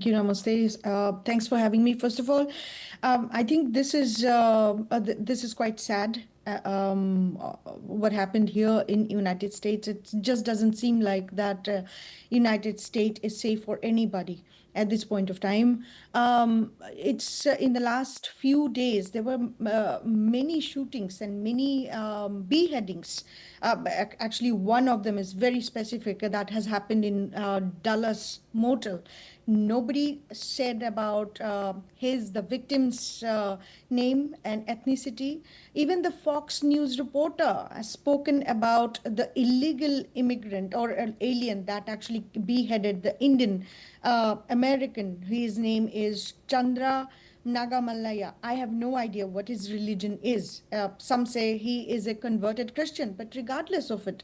Thank you, Namaste. Thanks for having me. First of all, I think this is quite sad. What happened here in United States? It just doesn't seem like that United States is safe for anybody at this point of time. It's In the last few days there were many shootings and many beheadings. Actually, one of them is very specific that has happened in Dallas motel. Nobody said about the victim's name and ethnicity. Even the Fox News reporter has spoken about the illegal immigrant or an alien that actually beheaded the Indian American. His name is Chandra Nagamalaya. I have no idea what his religion is. Some say he is a converted Christian, but regardless of it,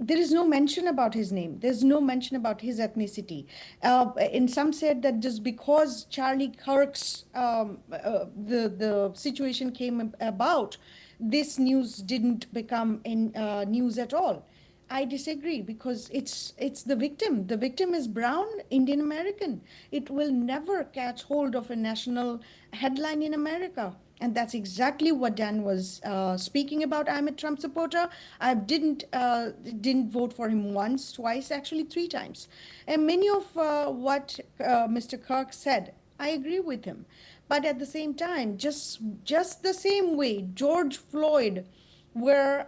there is no mention about his name. There's no mention about his ethnicity. And some said that just because Charlie Kirk's the situation came about, this news didn't become in news at all. I disagree because it's the victim. The victim is brown, Indian American. It will never catch hold of a national headline in America. And that's exactly what Dan was speaking about. I'm a Trump supporter. I didn't vote for him once, twice, actually three times. And many of what Mr. Kirk said, I agree with him. But at the same time, just the same way George Floyd were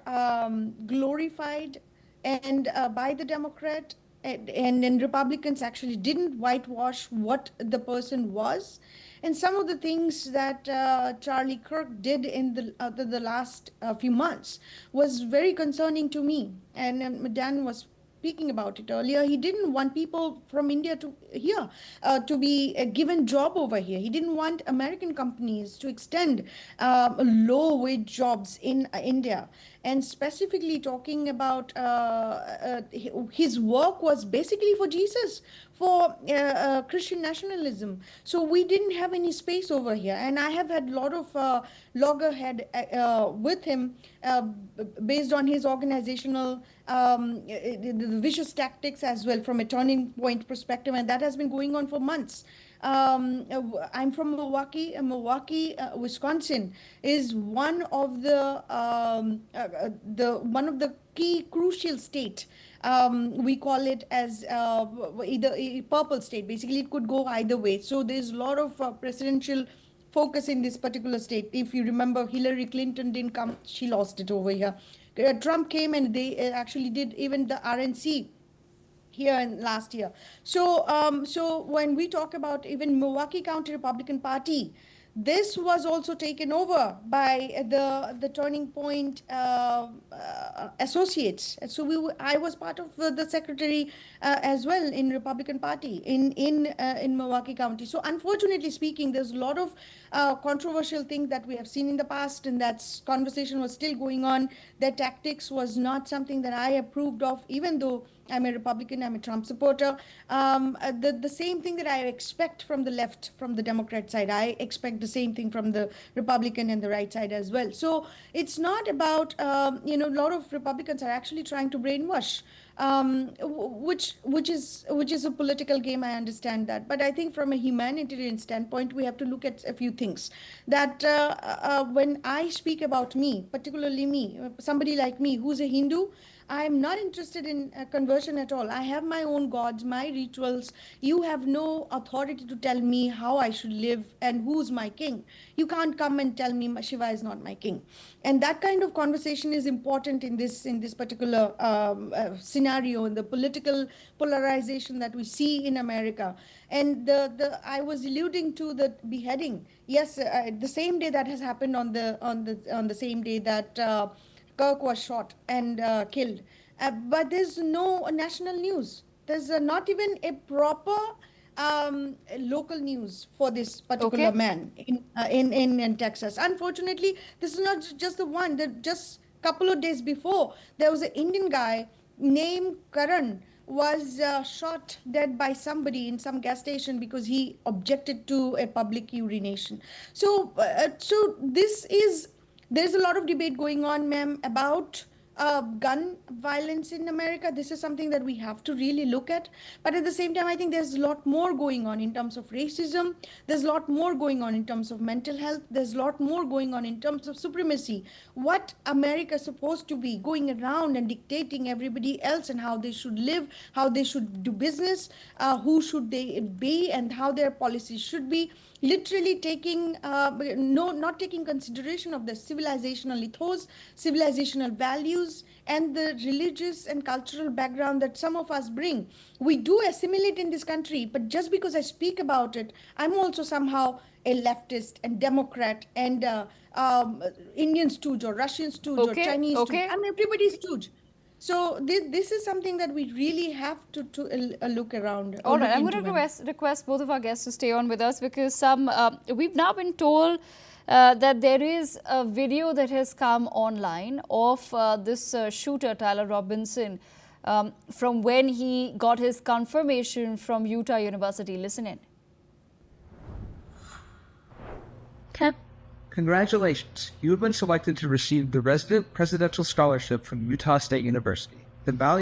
glorified and by the Democrat, and Republicans actually didn't whitewash what the person was. And some of the things that Charlie Kirk did in the last few months was very concerning to me. And Dan was speaking about it earlier. He didn't want people from India to here to be given job over here. He didn't want American companies to extend low wage jobs in India. And specifically talking about his work was basically for Jesus, for Christian nationalism. So we didn't have any space over here. And I have had a lot of loggerhead with him based on his organizational the vicious tactics as well from a turning point perspective. And that has been going on for months. I'm from Milwaukee. Wisconsin is one of the key crucial state. We call it as either a purple state. Basically, it could go either way. So there's a lot of presidential focus in this particular state. If you remember, Hillary Clinton didn't come; she lost it over here. Trump came and they actually did even the RNC here in last year. So when we talk about even Milwaukee County Republican Party, this was also taken over by the Turning Point associates. So I was part of the secretary as well in Republican Party in Milwaukee County. So unfortunately speaking, there's a lot of controversial things that we have seen in the past, and that conversation was still going on. Their tactics was not something that I approved of, even though I'm a Republican, I'm a Trump supporter. The same thing that I expect from the left, from the Democrat side, I expect the same thing from the Republican and the right side as well. So it's not about, a lot of Republicans are actually trying to brainwash, which is a political game. I understand that. But I think from a humanitarian standpoint, we have to look at a few things. That when I speak about me, particularly me, somebody like me who's a Hindu, I am not interested in conversion at all. I have my own gods, my rituals. You have no authority to tell me how I should live and who's my king. You can't come and tell me Shiva is not my king. And that kind of conversation is important in this particular scenario, in the political polarization that we see in America. And I was alluding to the beheading. Yes, the same day that has happened on the same day that Kirk was shot and killed. But there's no national news. There's not even a proper local news for this particular man in Texas. Unfortunately, this is not just the one. Just a couple of days before, there was an Indian guy named Karan was shot dead by somebody in some gas station because he objected to a public urination. So there's a lot of debate going on, ma'am, about gun violence in America. This is something that we have to really look at. But at the same time, I think there's a lot more going on in terms of racism. There's a lot more going on in terms of mental health. There's a lot more going on in terms of supremacy. What America is supposed to be going around and dictating everybody else and how they should live, how they should do business, who should they be, and how their policies should be. Literally taking not taking consideration of the civilizational ethos, civilizational values, and the religious and cultural background that some of us bring. We do assimilate in this country, but just because I speak about it, I'm also somehow a leftist and Democrat and Indian stooge or Russian stooge or Chinese stooge. I'm everybody's stooge. So this is something that we really have to look around. All right, I'm going to request both of our guests to stay on with us, because we've now been told that there is a video that has come online of this shooter, Tyler Robinson, from when he got his confirmation from Utah University. Listen in. Congratulations, you have been selected to receive the Resident Presidential Scholarship from Utah State University. The value